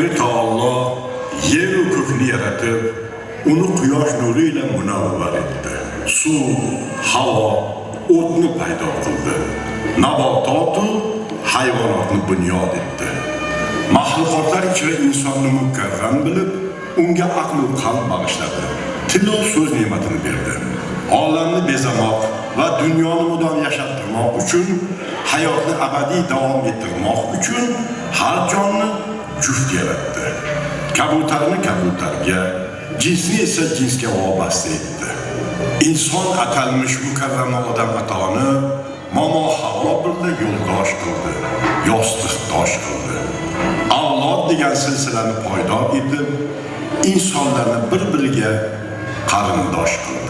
Tangri Taolo yer va ko'kni yaratib, uni quyosh nuri bilan munavvar etdi. Suv, havo, o'tni paydo qildi. Nabototu hayvonotni bunyod etdi. Mahluqotlar ichida insonni mukarram bilib, unga aql va qalb bag'ishladi. Til va so'z ne'matini berdi. Olamni bezamoq va dunyoni mudom yashattirmoq uchun, hayotni abadiy davom ettirmoq uchun har jonni juft yaratdi. Kabutarni kabutarga, jinsni esa jinsga vobasta etdi. İnson atalmış mukarrama odam atoni momo havo birda yo'ldosh qildi, yostiqdosh qildi. Avlod degan silsilani paydo etib, insonlarni bir-biriga qarindosh qildi.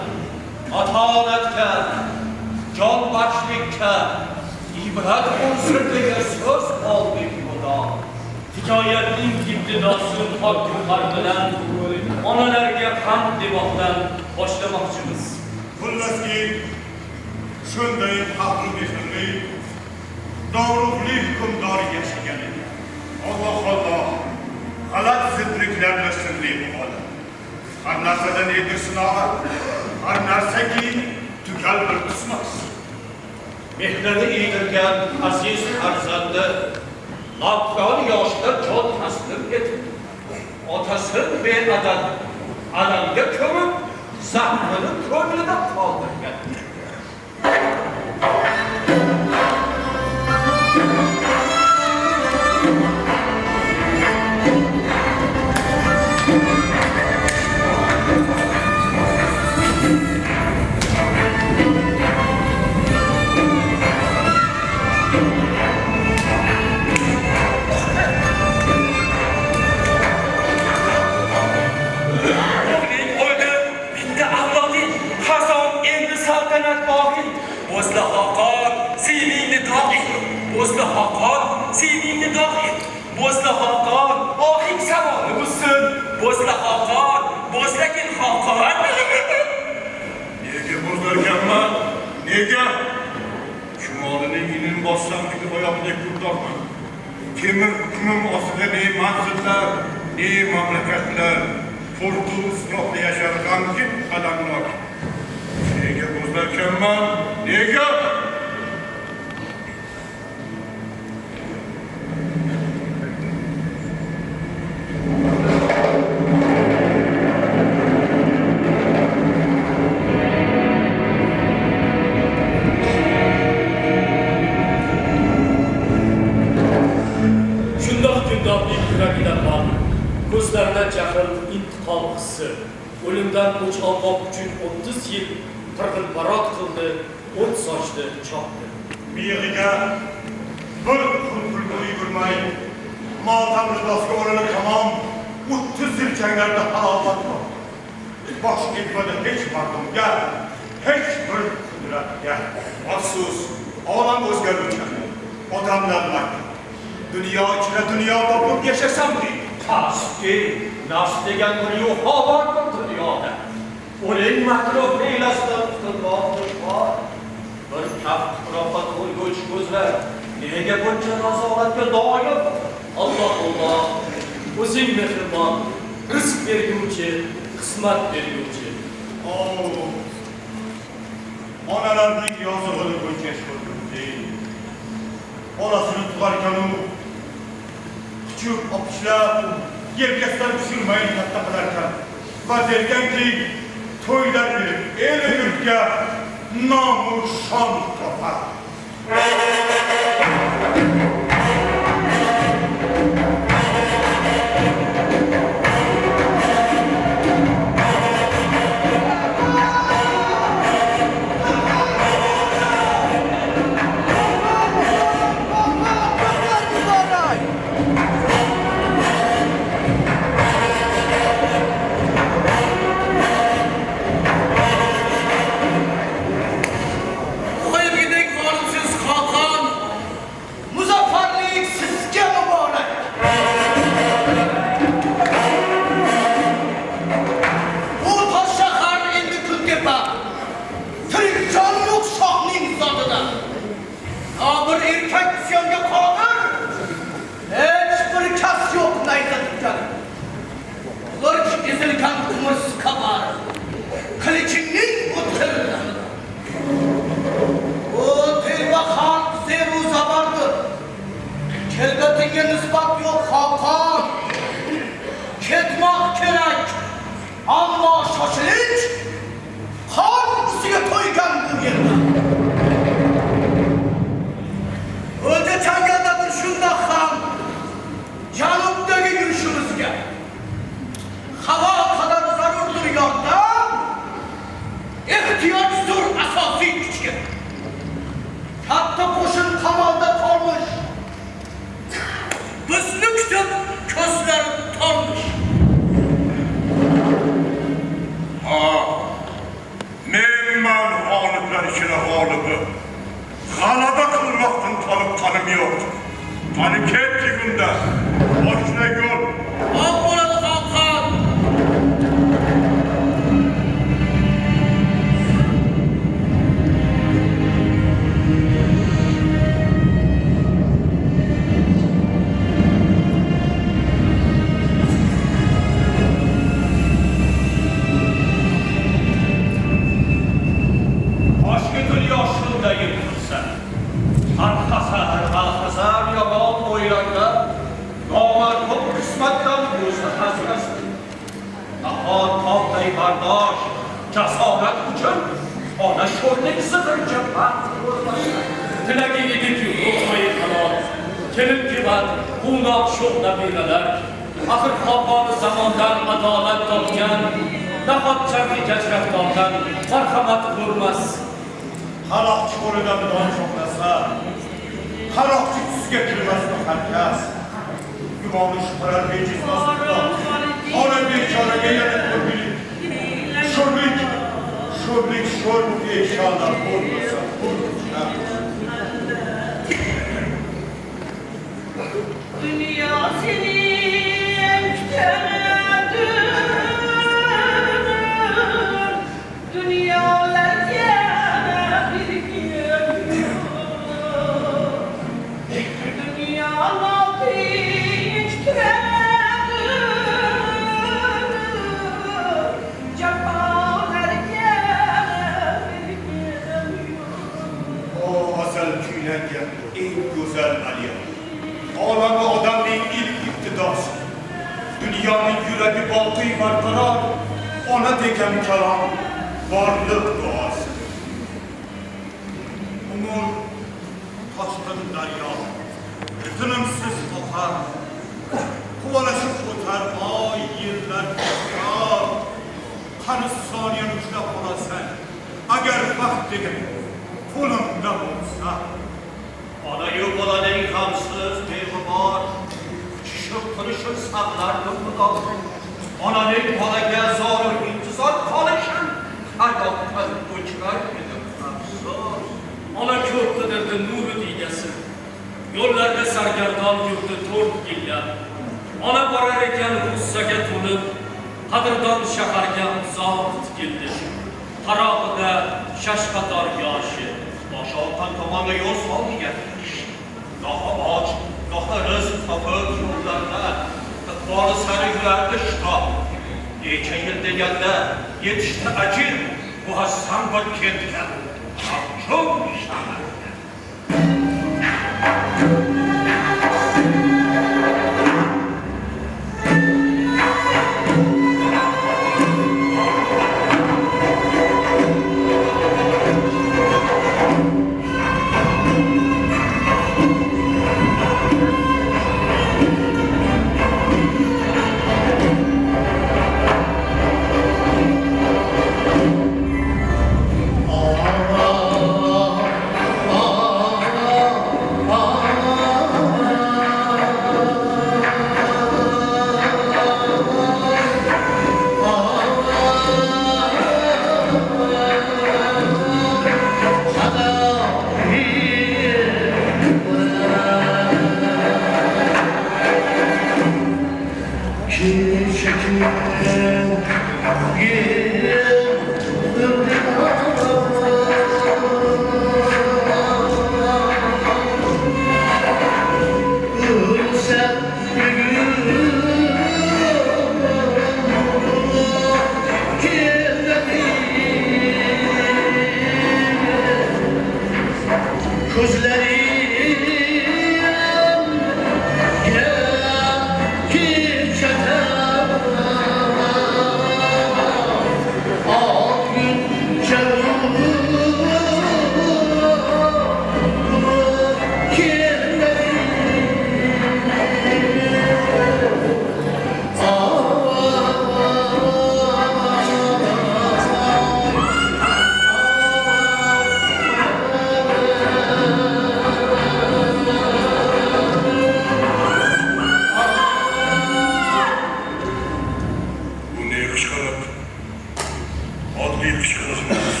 oddiy qichqiriqmas,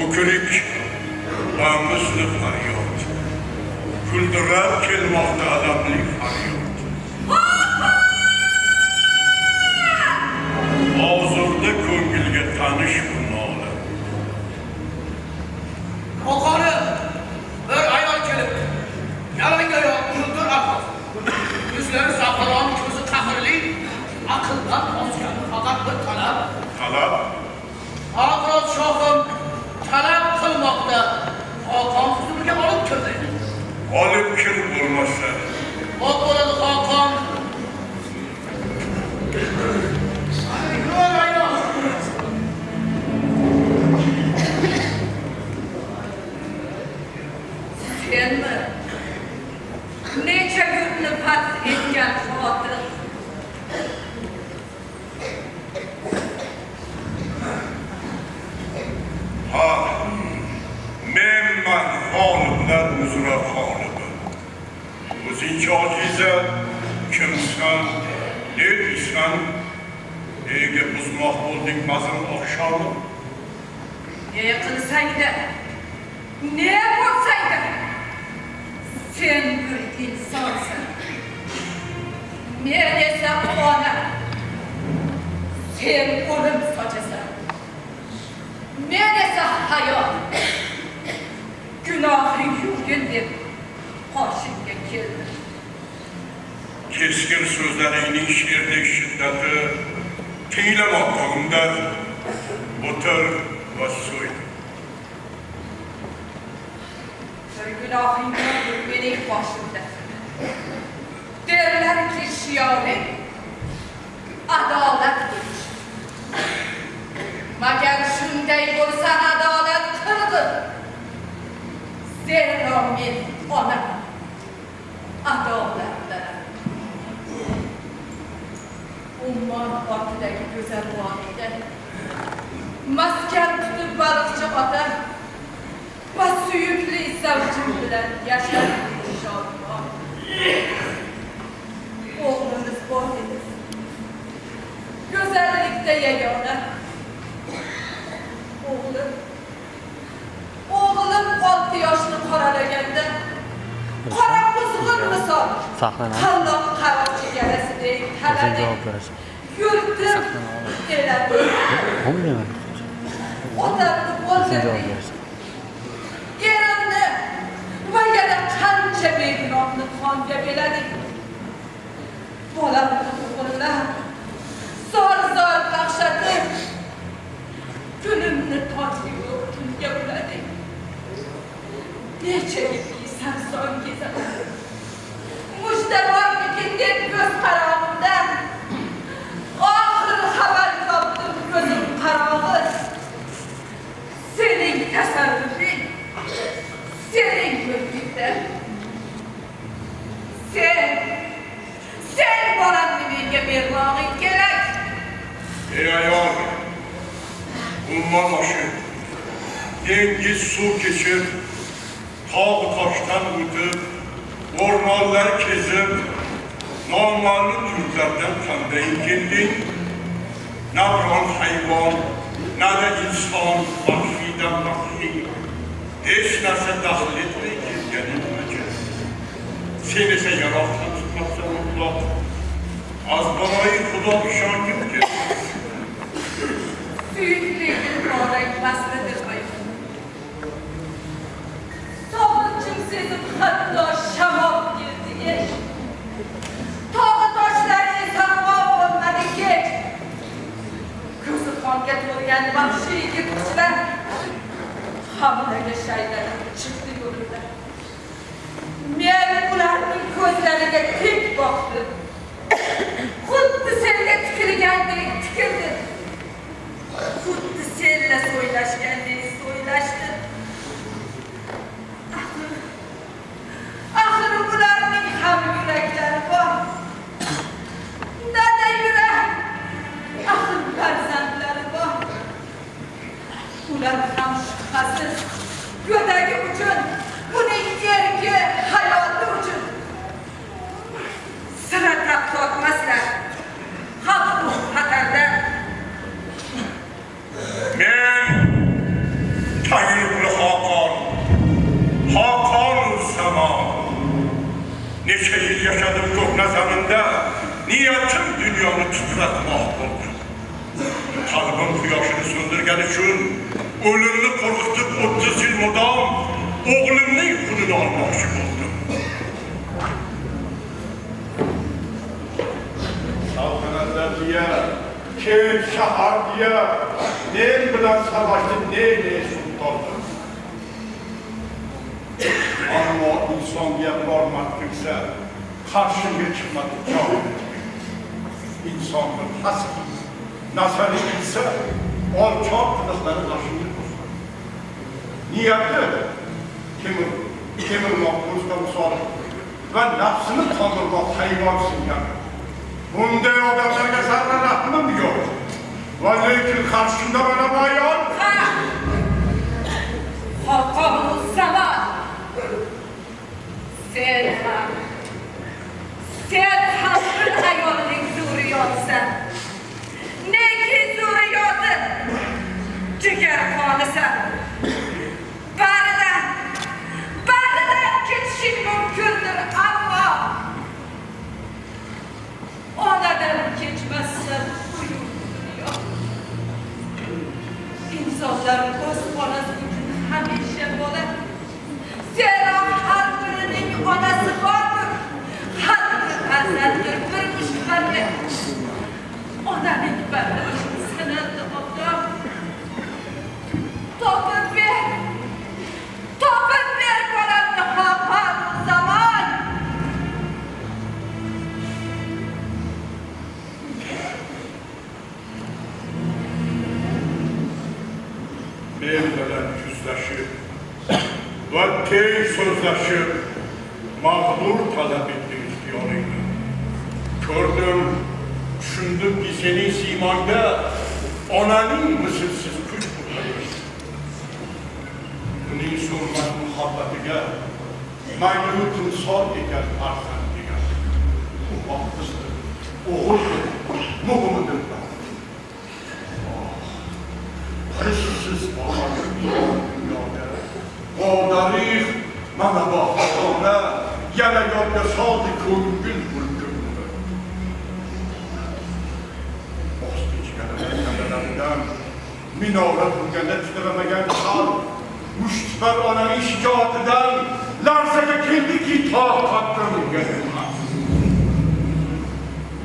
o'kirik, g'amli faryod. Kuldirab kelmoqda alamli faryod. Hozirda ko'ngilga tanish bu nola. Qo'qoni bir ayol kelib, yalangoyoq kuldir ahvol. Yuzlari zafaron, ko'zi qahrli, aqldan ozgan faqat bir talab. Talab? Aqrot shohim talab qilmoqda. Xoqon huzuriga olib kirdi. Olib kir bo'lmasa. Xo'p bo'ladi Xoqon. Senmi? Necha yurtni fath etgan xotir. Ha, menman g'oliblar uzra g'olibi. O'zingcha ojiza, kimsan, ne deysan, nega buzmoq bo'lding mazin oqshomi? Ne qilsang-da, ne bo'lsang-da, sen bir insonsan. Men esa ona, sen o'lim sochasan. Men esa hayot, gunohing yo'qin deb qoshimga keldim. Keskin so'zlaringning she'rdek shiddati tinglamoqda o'tir va so'y. Bir gunohing yo'q mening boshimda. Derlarki shiori adolat bo'lish. Magar shunday bo'lsa adolat qilgin. Zero men ona adolatdaman. Ummon ortidagi go'zal vodiyda maskan tutib baliqchi ota va suyukli zavjim bilan yashab shodmon. O'g'limiz bor edi. Go'zallikda yagona. O'g'lim 6 yoshni qoralaganda qora quzg'un misol qandoq qaroq chegarasidek taladi. Yurtim eladi. Otamni o'ldirdi. Erimni va yana qancha begunohni qonga beladik. Bolamni o'g'irlab, zor-zor qaqshatib, kunimni totli tunga uladik. Necha yillik sarson kezaman. Mujda bormikin deb ko'z qarog'imdan. Oxiri xabar topdim ko'zim qarog'i. Sening tasarrufing, sening mulkingdan. Sen bolamni menga bermog'ing kerak. Ey ayol, ummon oshi, dengiz suv kechib, tog' toshdan o'tib, o'rmonlar kezib, noma'lum yurtlardan qanday kelding? Na biron hayvon, na da inson vahshiydan vahshiy. Hech narsa daxl etmay kelganing nimaga? Sen esa yaroqdan tutmaqsan mutlaq. Az baloyi Xudo ishongib keldi. Suyukli gulxorak vaslidir ayol. Sog'inchim sezib hatto shamol keldi kech. Tog'i toshlar esa bo'lmadi kech. Ko'zi qonga to'lgan vahshiy yirtqichlar hammaga shaylanib chiqdi yo'limda. Men ularning ko'zlariga tik boqdim. Xuddi senga tikilgandek tikildi. Xuddi senla so'ylashgandek so'ylashdi. Axir ularning ham yuraklari bor. Nada yurak. Axir farzandlari bor. Ular ham shubhasiz go'dagi uchun, uning erki hayoti uchun sira tap tortmaslar. Xalq bu xatarda. Neçe yıl yaşadım köhne zamanda, niyetim dünyonu titretmek oldu. Talibim kıyaşını söndürgen için, ölümünü korkutup 30 yıl mudam, oğlumunu yükünü almak oldu. Saltanatlar diye, keyif şahar diye, neyin bilen savaştı, neyle sultandı. Ama insan diye varmaktıksa, karşımda çıkmadı cahil. İnsanlık hasıl, nasıl bilse, alçak kılıkları karşımda dursun. Niyeti, kimin makbuzda musalım ve nefsini tanırmak hayvansın yani. Bunda adamlarga zarra rahmim yok. Ve lekin karşımda bana bayan. Hakamı zaman. Sen hasbın hayalinin zuriyatsın. Ne ki zuriyatın? Ciger kanısın. Barıdan geçişin mümkündür ama onadan geçmezse uyumuyor. İnsanların osmanası gücünü hemşe olur. Zira her birinin onası vardır. Her bir ezeldir bir müşterli. Ona hikmetler seneldi adam. Topun bir karanlı hakan zaman. Benimle yüzleşip ve tey sözleşip mağdur talep ettiğiniz diyarıydı. Gördüm, düşündüm ki senin simanda ananın mısırsız güç buradaydı. Bunun sormaz muhabbetiyle maynını timsal eken arsan diyen. Bu haklısıdır, oğuldur, muğumudur da. Hırsız olanın dünyada. O tarih bana bakana yana yolda saldı köyün bulgünü. Bastı çıkarılan minare bulganda titremeyen kal, müştiber ananın şikayetinden larzaya kendi ki tahakkatlarını gelmez.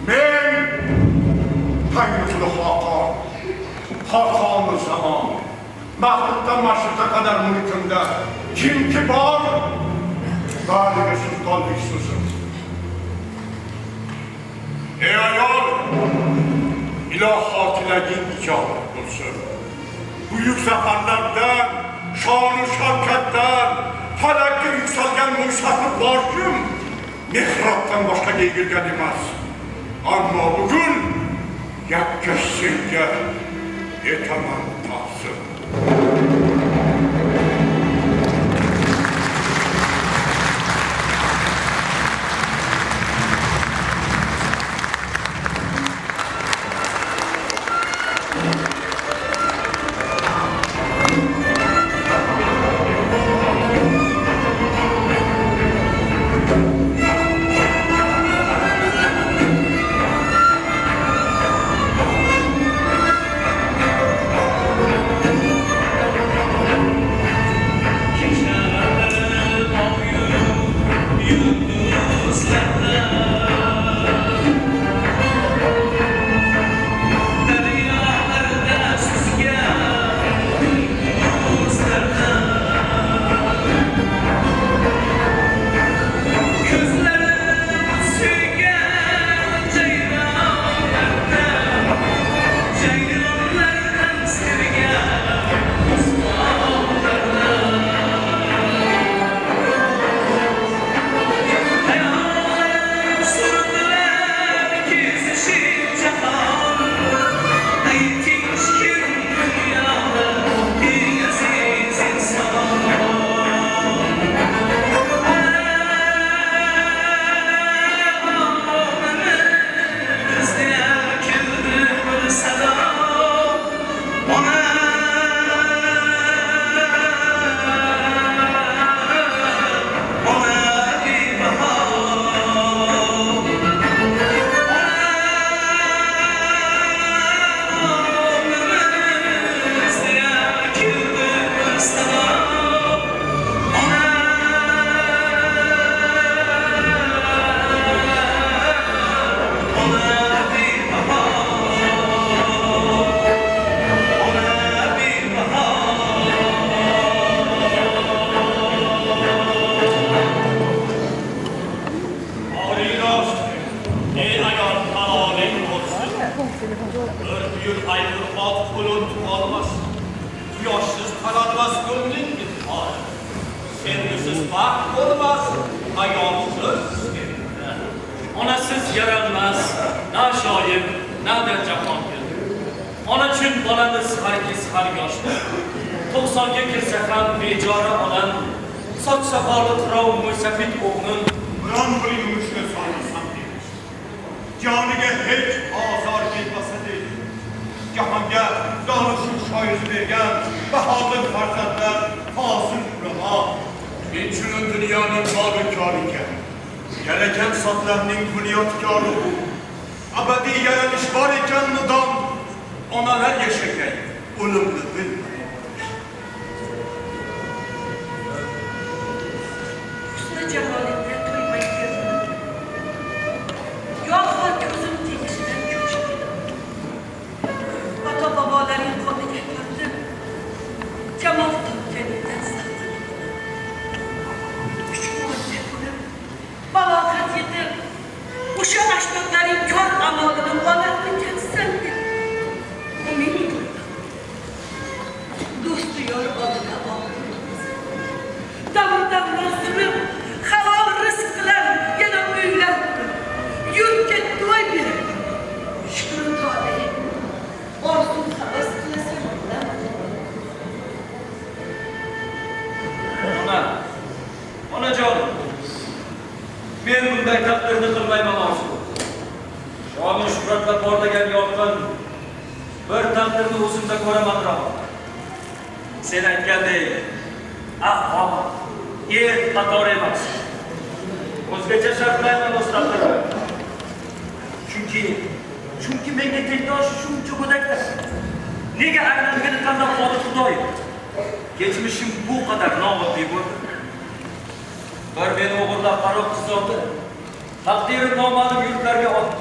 Men Tanrı'lı Hakan, Hakan-ı zaman, mahluktan maşrıka kadar mülkünde kim ki var? Galip-i Sultan Hüsnü'sün. Ey ayol, ilahat ile icabet bulsun. Büyük zaferlerden, şan-ı şevketten, felakte yükselgen müşaklık varcım, mihraptan başka değilgen demez. Ama bugün, yakkeşsince, yetemem tahsın. yoshsiz tananmas ko'ngling bitmor. Sevgisiz baxt bo'lmas, hayolsiz sevgi. Onasiz yaralmas, na shoir, na da jahongir. Ona uchun bolamiz hargiz har yoshda. 90ga kirsa ham bejora onam, soch soqoli qirov mo'ysafid o'g'lim. Biron bir yumushga solmasam deymiz. Joniga hech ozor kelmasa deydi. Jahonga donishib shoir bergan bahodir farzandlar hosil ulamo. Inchunun dunyoning mobikoriga, yalagan sotlarning bunyodkori u. Abadiy yaralish bor ekan mudom, onalar yashagan, o'limni bilmaydi. Cemalinde to'ymay keldim. Yo'q ko'zim tegishidan cho'chib. Ota-bobolaring qoniga kirdim. Jamol topganidan saqladim. Kuchuklarga bo'lib, balog'at yetib, o'sha ajdodlaring kor amalini olatni ketsan deb umid qildim. Do'sti yor oldida oldim. Davr-davron surib, halol rizq bilan yana uylar yurtga to'y berib, shukr tole, orzu havas qilasan. Onajon, men bunday taqdirni qilmayman orzu. Shonu shuhratla porlagan yorqin bir taqdirni o'zimda ko'ramanroq. Sen aytgandek, ahvol qator emas. O'zgacha shartlayman o'z taqdirim. Chunki menga tengdosh shuncha go'daklar. Nega aylanligini tanlab qoldi Xudoyim? Kechmishim bu qadar nooddiy bo'ldi. Bir meni o'g'irlab qaroq qizoldi. Taqdiri noma'lum yurtlarga otdi.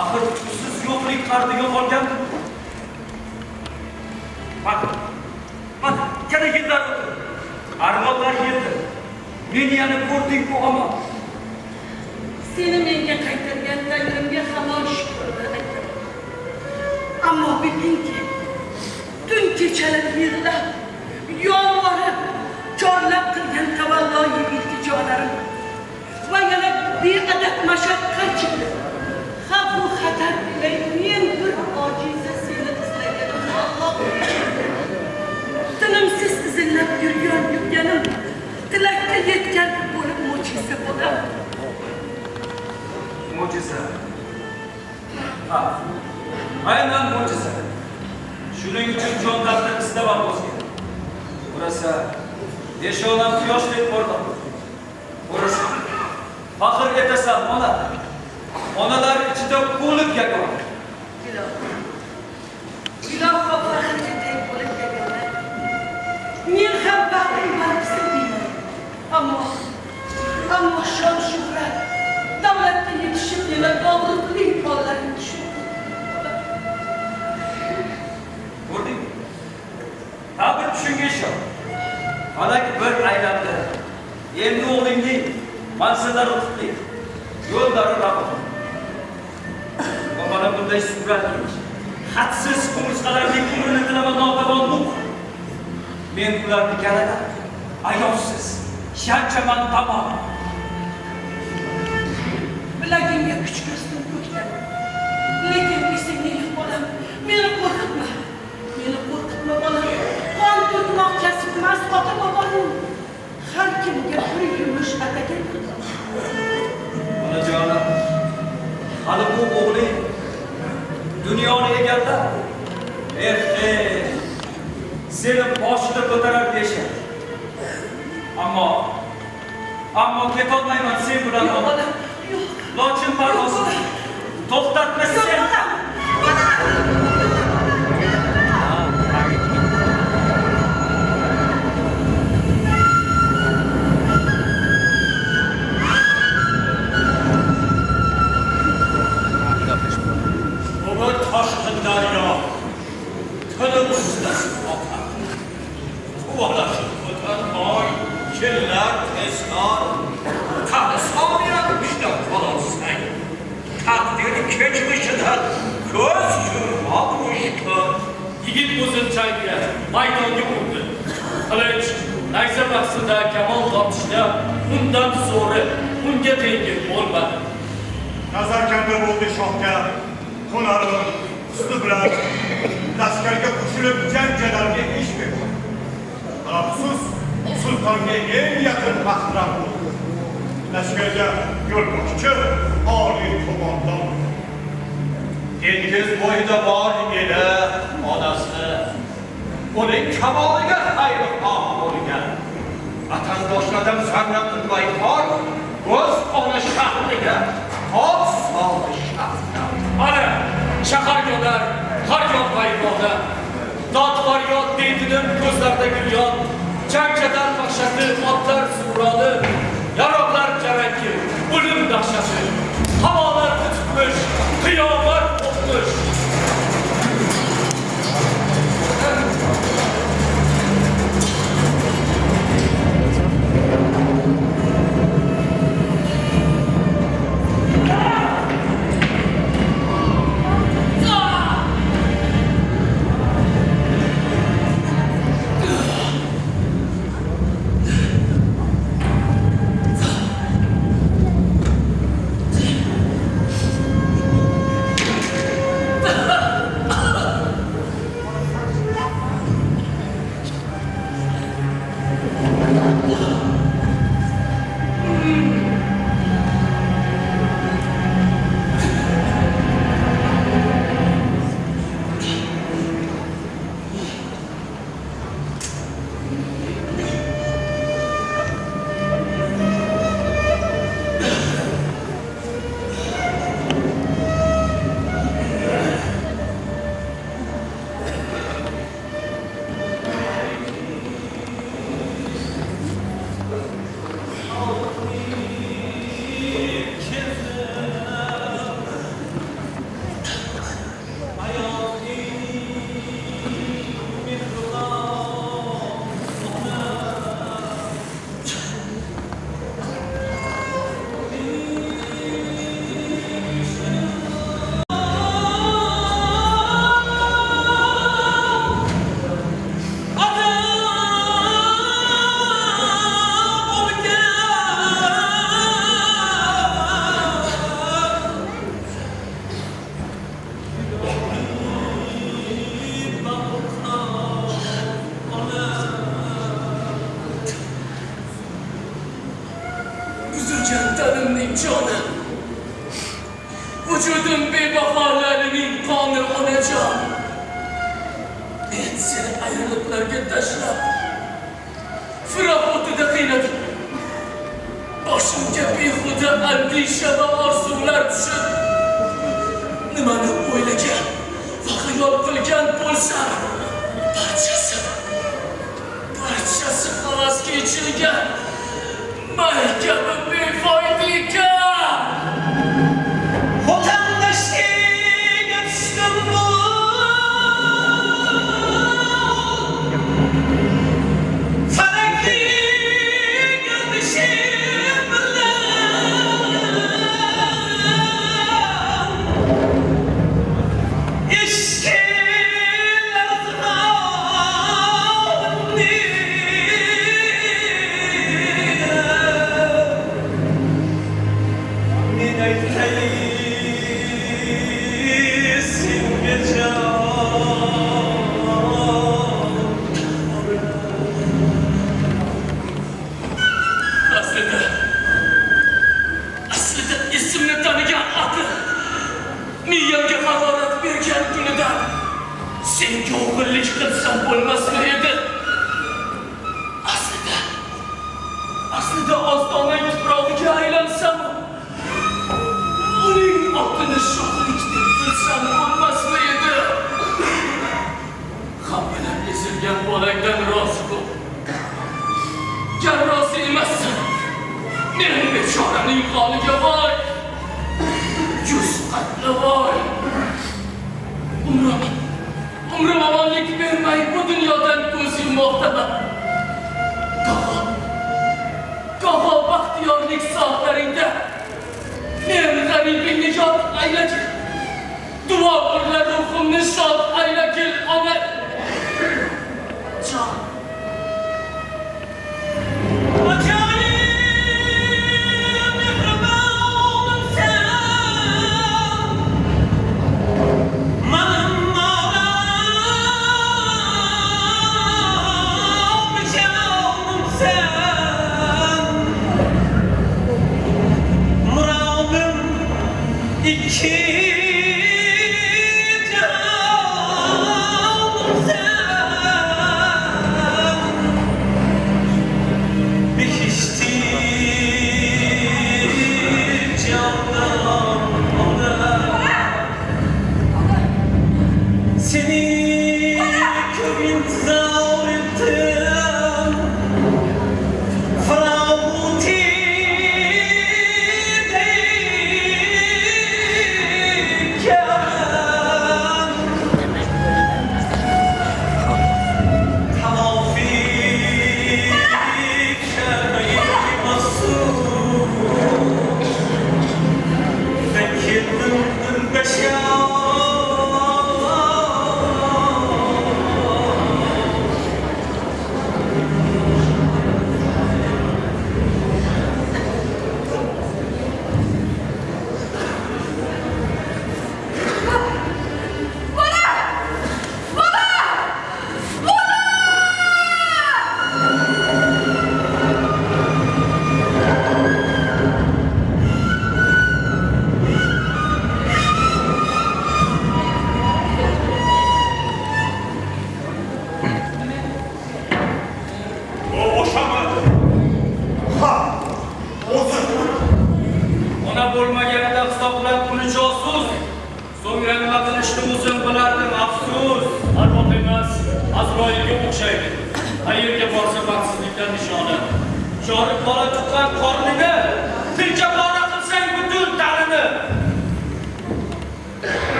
Axir siz yo'qlik qardi yo'qolgan. Bak, yana yillar o'tdi. Armonlar yetdi. Meni yana ko'rding-ku omon. Seni menga qaytargan Tangrimga hamon shukrlar aytaman. Ammo bilingki, tun kechalab yig'lab, yolvorib, chorlab qilgan tavalloyi iltijolarim va yana beadad mashaqqat chekib, xavf va xatar bilay men bir ojiza seni izlaganim Alloh. Tinimsiz izillab yurganim tilakka yetgan bo'lib mo'jiza bo'lar. Mo'jiza. Aynan mo'jiza. Shuning uchun jon taqdir istamam o'zga. Burası besholam quyoshdek porloq. Burası faxr etasan ona. Onalar ichida bo'lib yagona. Iloho faxrga bo'lib yagona. Men ham baxtim baribsin deyman. Ammo shon shuhrat davlatga yetishib yana dog'liqlik hollariga tushib. Ko'rding? Ta'bir shunga ishon. Falak bir aylandi. Endi o'g'lingning manzillari qutli. Yo'llari ravon. Mana bunday surat hadsiz qumursqalarning umrini tilaman notavon muq. Men ularni kalada ayovsiz shanchaman tamom. Bilagimga kuch ko'rsatib ko'kdan. Lekin esingni bolam, meni qo'rqitma. Bolam. Qon to'kmoq kasb emas, ota-boboning har kimga bir yumush atagan. Onajonim, hali bu o'g'ling dunyoni egallab, seni boshida ko'tarar deyishar. Ammo ketolmayman sen bilan. Lochin parvozini to'xtatma sen. Bugun toshqin daryo, tinimsiz oqar. Quvonashib o'tar oy, yillar tezkor. Qani soniyat ishdan qololsang, taqdir kechmishida ko'z yummoq mushkul. Yigit o'zini chayga maydonga urdi. Qilich, nayza bahsida kamon tortishda undan zo'ri, unga tengi bo'lmadi. Nazarkanda bo'ldi shohga, hunarim, usti bilan lashkarga qo'shilib jangalarga ish berdi. Afsus, sultonga eng yaqin mahram bo'ldi. Lashkarga yo'lboshchi oliy qo'mondon. Dengiz bo'yida bor edi onasi. Uning kamoliga xayrixoh bo'lgan. Vatandoshlardan zarra qilmay qor, o'z ona shahriga xos solishadi. Ana, shahargolar, har yoq bayroqda, dod faryod deydidim ko'zlarda gulyon, jangchadan vahshati, otlar suroli, yaroqlar jarangi, o'lim dahshati, havolar tutmush, qiyomat o'tmush. Canım, vücudum bebahalarının kanı olacak. Ben seni ayrılıklarga tashlab, Fırat o'tida qiynadim. Boshimga behuda andisha va orzular tushib, nimani o'ylagan va xayol qilgan bo'lsam, barchasi havasga ichilgan may kabi befoyda ekan. Vatandaşlığa düştüm bu. Felekli gülüşümle. İşkiler zanni. Min eylesin gece. Aslida esimni tanigan aql, miyamga harorat bergan kunidan senga o'g'illik qilsam bo'lmasmi edi? Aslida ostonang tuprog'iga aylansam, uning otini shohlik deb bilsam bo'lmasmi edi? Ham bilan ezilgan bolangdan rozi bo'l. Gar rozi emassan, men bechoraning holiga voy, 100 qatla voy. Umrim omonlik bermay bu dunyodan ko'z yummoqdaman. Goho baxtiyorlik soatlaringda men g'aribing nijot aylajin. Duo birla ruhimni shod ayla kel ona. Jon.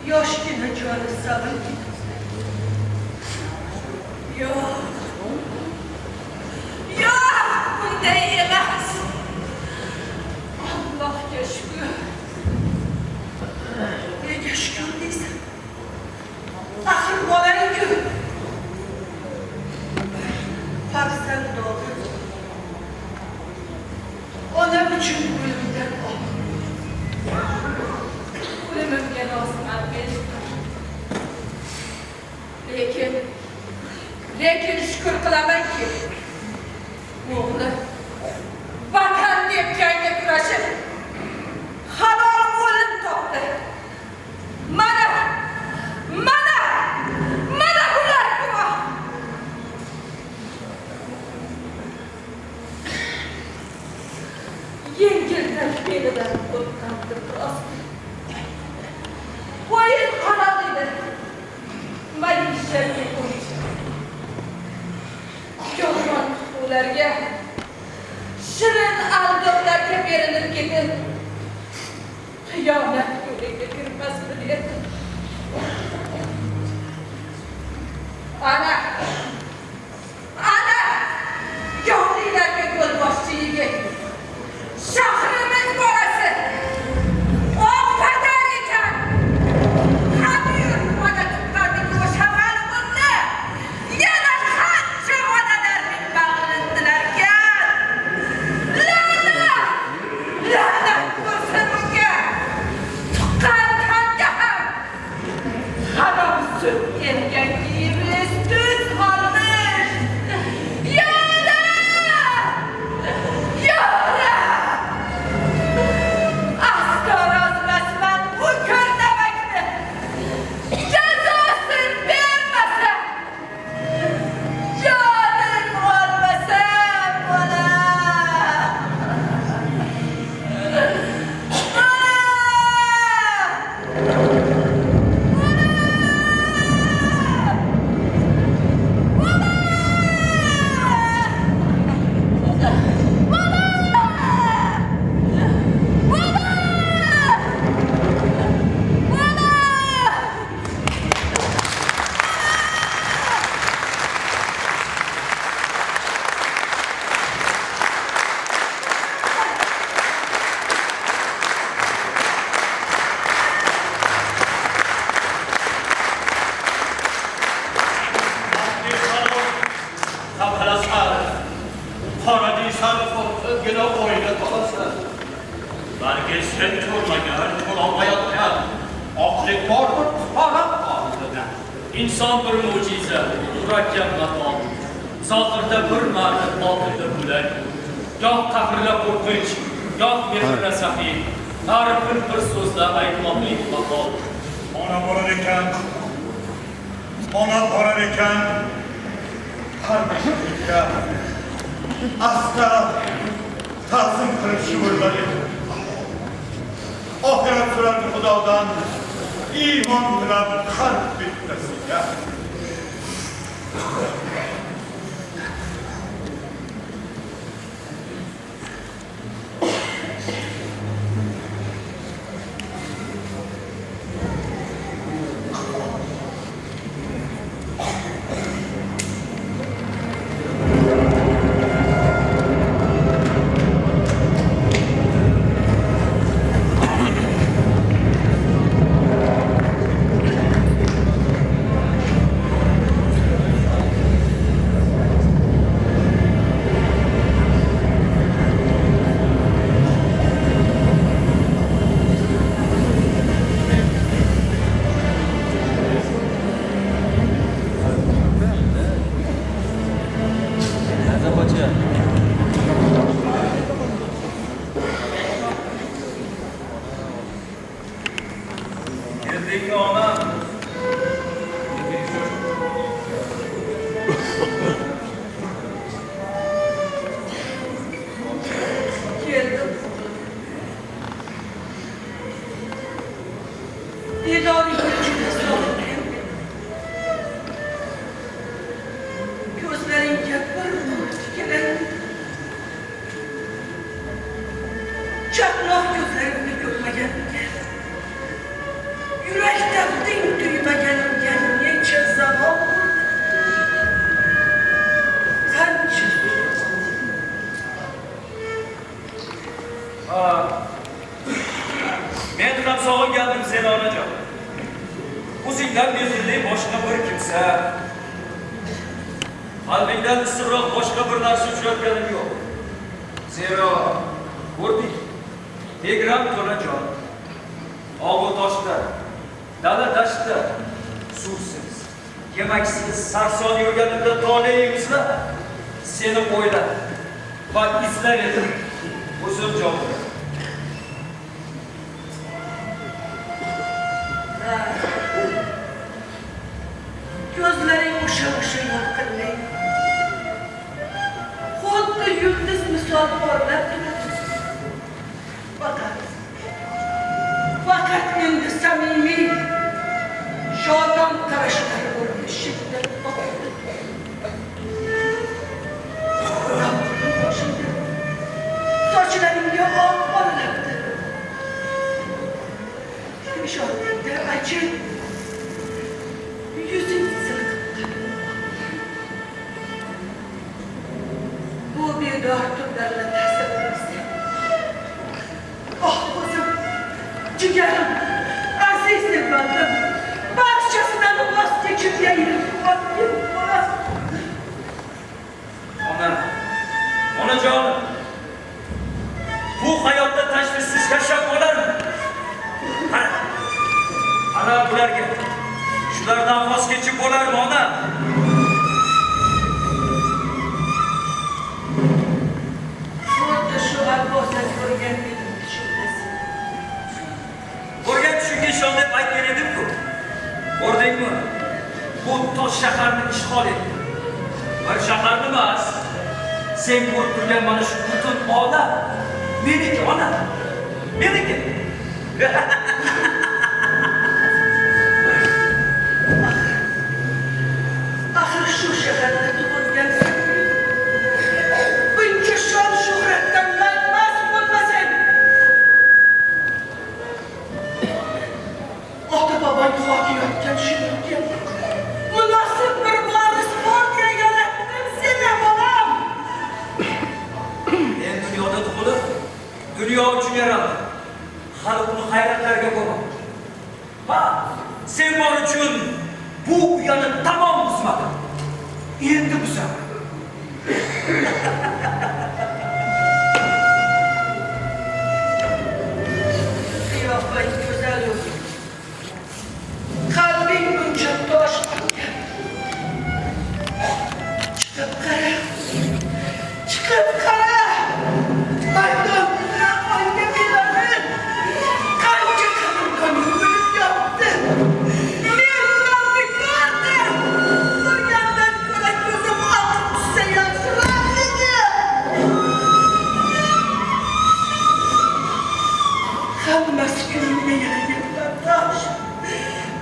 Yoshgina joni sabr. Yo'q. Yo'q, bunday emas. Allohga shukr. Nega shukr deysan? Axir bolang-ku. Farzand doğdu. Ona uchun o'limdan ol. O'limimga nosimat berishdi. Lekin shukr qilamanki, o'g'li vatan deb jangda kurashib, halol o'lim topdi. Mana bular guvoh. Yengildan belidan o'tqandi biroz. O'yin qanoq edi. Maishatga qo'ydi. Yolg'on ularga, shirin aldovlarga berilib ketib, xiyonat yo'liga kirmasini berdi. Ana, yog'lilarga yo'lboshchi yigit, shahrimiz bolasi, o'qpadan ekan. Hamyur ona tuqqanlik o'shaman bunda, yana qancha onalarning bag'rini tilarkan. La'nat inson bir mo'jiza, murakkab mato. Sohirda bir mardi oltinda bo'lak. Goh qahrla qo'rqinch, goh mehrla saxiy. Ta'rifin bir so'zda aytmoqlik maqol. Ona borar ekan, qarg'ishlikka asta ta'zim qilib shivirlar edi. Oxirat so'rardi Xudodan, iymon tilab qalb bittasiga. Girdiki ona. Geldim. Tedavi gücüne sağlık. Gözlerin yakar mı tükenen? Çatlak gözlerini görmegen. Yürekten din duymagen niçin zaman kaç Men ham sog'ib geldim seni onajon. O'zingdan bezilli boshqa bir kimsa. Qalbingdan issiqroq boshqa bir narsa uchratganim yo'q. Zero, ko'rdik. Tegram to'lajon. Og'u toshda, dala dashtda, suvsiz, yemaksiz, sarson yurganimda toleyimizda seni o'ylab va izlar edim. O'zim javob. gözlerin uşa yakınlayın. Xuddi yulduz misol porlab turadi. Fakat endi samimiy, shodon qarashlari o'rni shiddat topdi. Sochlaringga oq oralabdi. Peshonangda ajib, yuzing silqibdi. Bu bedor tunlarni tasavvursi. Oh o'zim, jigarim, aziz evladim, barchasidan voz kechib yayilib qolib borasiz. Onajonim, bu hayotda tashvishsiz yashab bo'ladimi? Ana bularga, shulardan voz kechib bo'ladimi ona? Xuddi shu albosa ko'rgan edim tushundasi. Ko'rgan tushunga ishon deb aytgan edim-ku. Ko'rdingmi? Bu tosh shaharni ishg'ol etdi. Bir shaharni emas, sen ko'rib turgan mana shu butun olam meniki ona. Meniki. Axir shu shaharda tug'ilgansan. Buncha shon shuhratdan mast bo'lmasang. Ota-bobong xoki yotgan shu yerga munosib bir voris partiya yaratdim seni bolam. Men dunyoda tug'ilib, dunyo uchun yaraldim. Hali uni hayratlarga qo'ydim. Va sen bor uchun bu uyani tamom buzmadim. Endi buzaman. Qiyofang go'zal o'zi. Qalbing buncha tosh qilgan. Kimimle yenilgiler taş.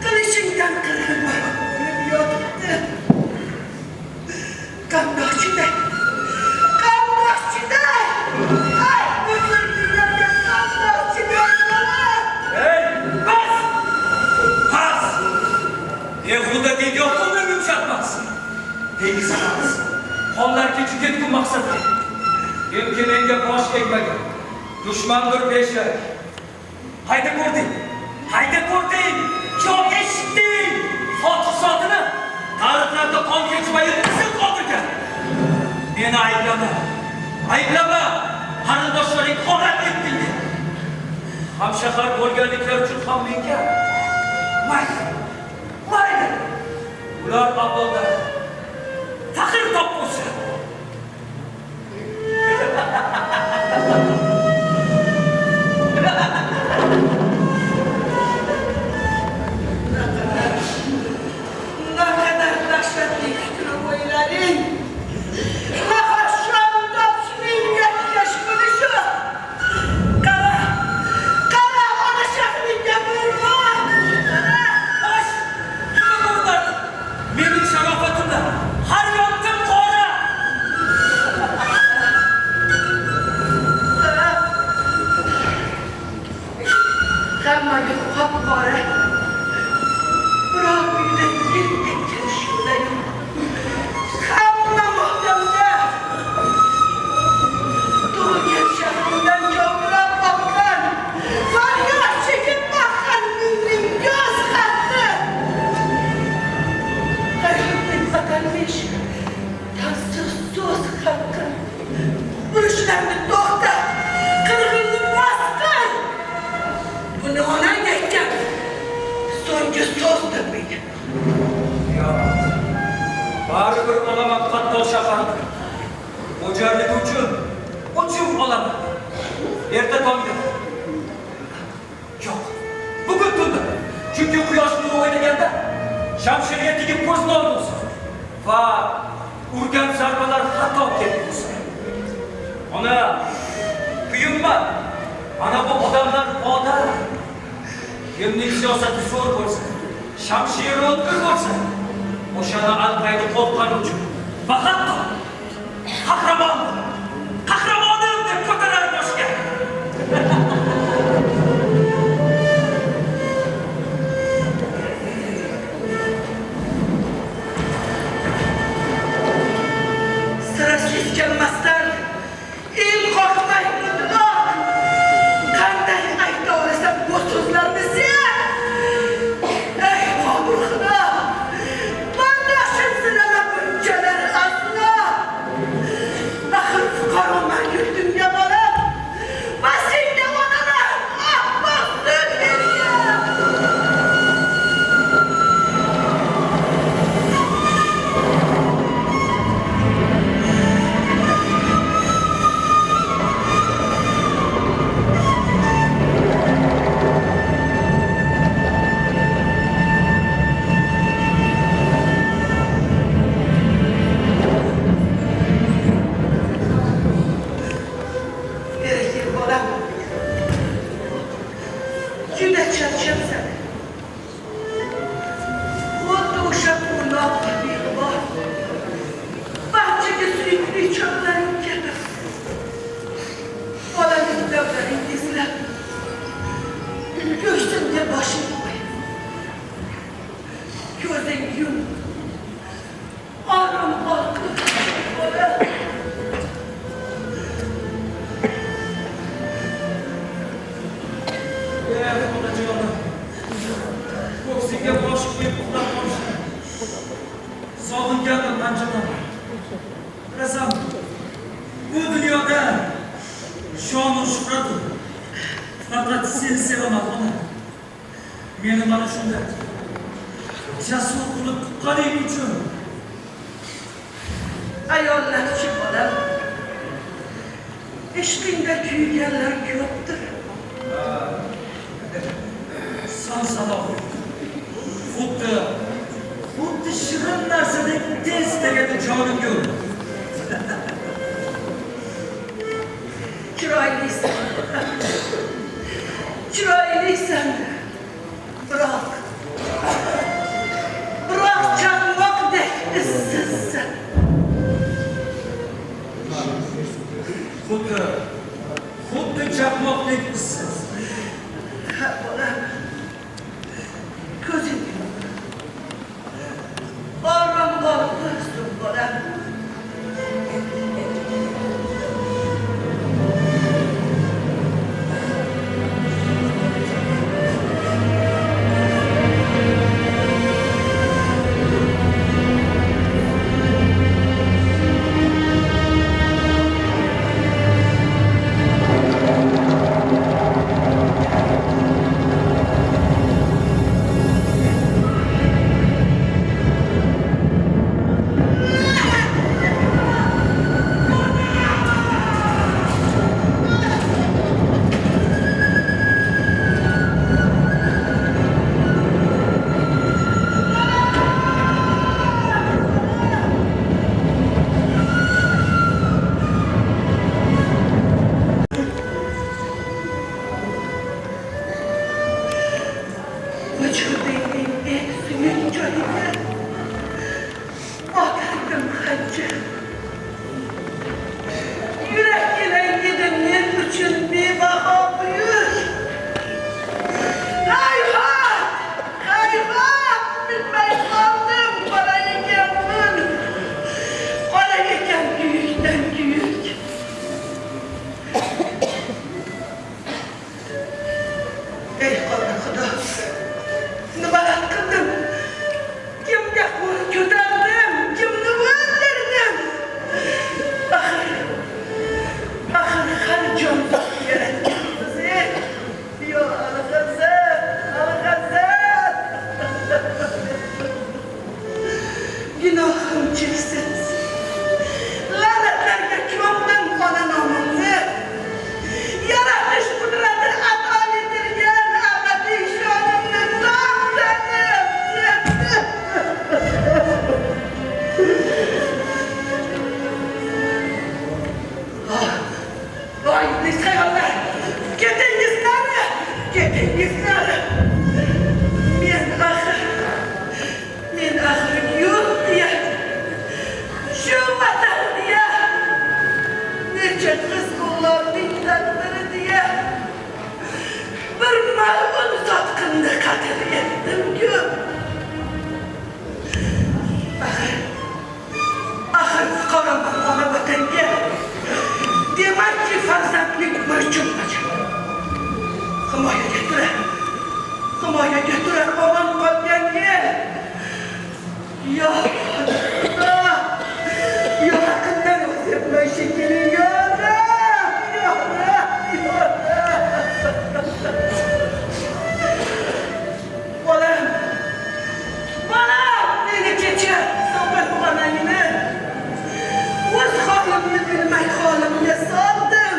Kılıçından kırılma ölüm yoktu. Kandaşçı de. Kandaşçı de. Ay bütün dünyada kandaşçı de. Hey! Bas! Bas! Yehuda deyip yok mu ömür yumuşatmaz? Değil sanamız. Onlar ki tüketkün maksadı. Mümkün enge boş ekmedi. Düşmandır beşer. Haydi kurdayım. Haydi kurdayım. Çok eşittim. Fatihsatını. Tarıklarda kan geçmeyi kızıl kaldırken. Beni ayıplama. Ayıplama. Hanıldaşları konak ettirdi. Hamşakar bölgelikler için hamliyken. Maydı. Ular ablalda. Fakir toplusu. Ne kadar dehşetli kütürü boyların. Ne haşam topsunun yaklaşımını şu. Kara ona şahminde vurma. Baş! Kim bunlar? Benim şarafatımda. Har yaptım kora! Kalma yok hap bari. Bırak bir de bir etkili şuradayım. Kalma muhtemde. Doğuyen şahından çoğuna bakan. Faryat çekip bakan mümin göz kattı. Hayırlı bakanmış. Tansız söz kattı. Vuruşlarını dokta. Kırgınlık bastı. Bunu ona geçeceğim. Sonuncu sözdür benim. Ya, bari bir olamam kattal şafanı. Ocarlık uçum olamam. Erte tondu. Yok, bugün tundu. Çünkü kuyaş nuru oynaganda şamşiriyeti gibi ko'zni olmuş. Va urgan zarbalar xato ketmiş. Ona kuyunma. Ana bu odamlar odam. Kimning siyosati zo'r bo'lsa, shamshiri o'tkir bo'lsa, o'shani alqaydi qo'rqqani uchun va hatto qahramonim deb ko'tarar boshga. Sırasız gelmezler. İl korkmayın. Kanday ayda olasam bu sözler bizi. Ey kaburkuna. Bandaşın sınava bütçeler asla. Bakın fukaroma yürüdüm yamalım. Basinde onalar. Ah bastın geriye. Gerekir bana. Juda charchabsan. Xuddi o'sha quvnoq tabiiy bor. Barchaga suyukli chog'laring kabi. Bolalik davlaring eslab. Ko'ksimga boshing qo'y. Ko'zing yum. Orom ol. Bola. Xudojonim, ko'ksiga bosh qo'yib uxlab qolish. Sog'ingandim qanchadan. Bilasan, bu dunyoda shon-u shuhrat faqat seni sevaman ona. Meni mana shunday jasur qilib tuqqaning uchun. Ayollar uchun bolam. Ishqingda kuyganlar ko'pdir. Son-sanoq. Xuddi shirin narsadek tez tegadi jonimga. Chiroylisan. Chiroylisan. sen. Bırak. Bırak çakmakdek ıssızsın. Xuddi chaqmoqdek issiz. Ha bolam. Ko'zing orom olsin bolam. Vücudunun en suyun canını batırdım hacı. Yürek ile gidenin için bir baha büyür. Hayhat! Hayhat! Bilmez kaldım parayı geldim. Parayı gel büyükten büyük. Ey Allah'ım! Nımalar kıldım. Kimge kul köterdim. Kimni öldürdüm. Ahır harcam yaratken bizi. Yo Al-Hazret, Al-Hazret. Günahım çeksiz. Lanetlerge kömdüm bana namımı. Yaratış kudreti adaletirgen abadi şanımı zamdedim. Vay nisayarlar! Gidin gizlerle! Gidin gizlerle! Men ahir yok diye, şu vatan diye, nece kız kullarının takdiri diye, bir malum zatkında kader ettim ki, ahir fıkaramam ona vatanga, demek ki farzatlık mırçınmacı. Hımaya götüre, aman kalbenge. Ya Allah! Ya hakkından özlem şekeri ya Rab! Ya Rab! Ya Rab! Balam! Nene geçer! Sabır bana yine! Öz halımını bilmek halimle saldım!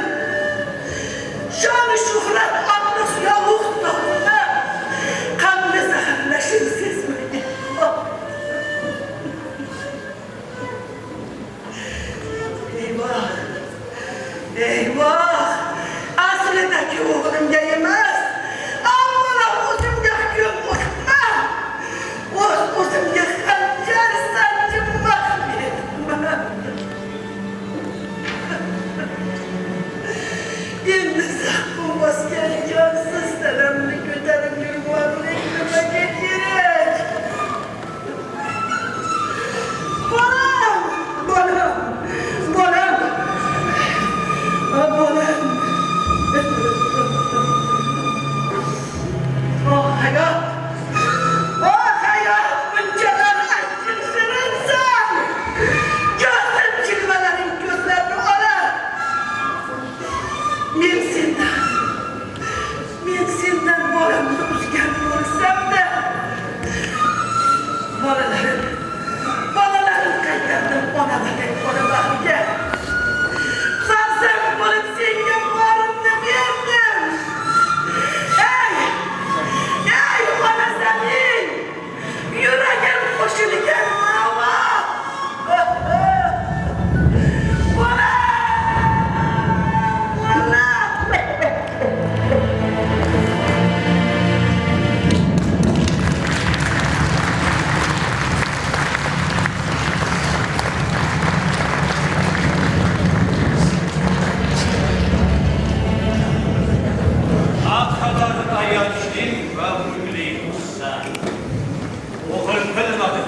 O'g'lim bilmadi.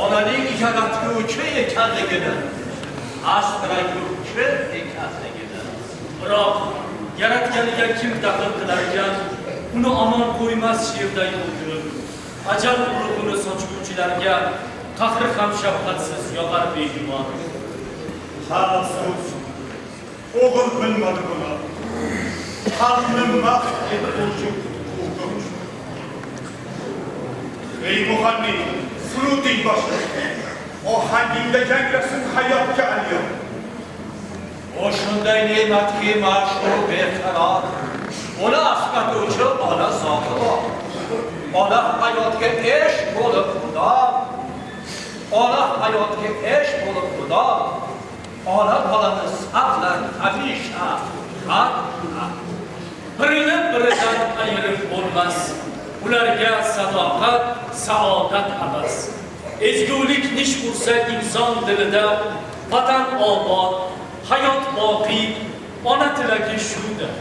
Onaning yaratguvchi ekanligini, asrayuvchi ekanligini. Biroq yaratganiga kim daxl qilar ekan? Uni omon qo'ymas yerda o'tirib, ajal urug'ini sochuvchilarga qahri ham shafqatsiz yoqar begumon. Afsus, o'g'il bilmadi buni. Xalqni mahv etuvchi o'qituvchi. Ey muhanni, suruting boshqa. Ohangingda jangrasin hayotga aliyam. O shunday ne'matki mashhur beqaror. Uni asqatuvchi ona zoti bor. Ona hayotga esh bo'lib xudo. Ona hayotga esh bo'lib xudo. Ona bolani saqlar hamisha. Birini biridan ayirib bo'lmas. Ularga sadoqat, saodat emas. Ezgulik nish ursa inson dilida, vatan obod, hayot boqiy, ona tilagi shudir.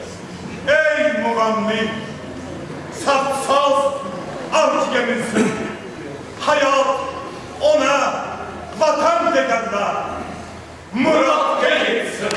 Ey mug'anni, safsoz avjiga minsin. Hayot, ona, vatan deganlar murodga yetsin.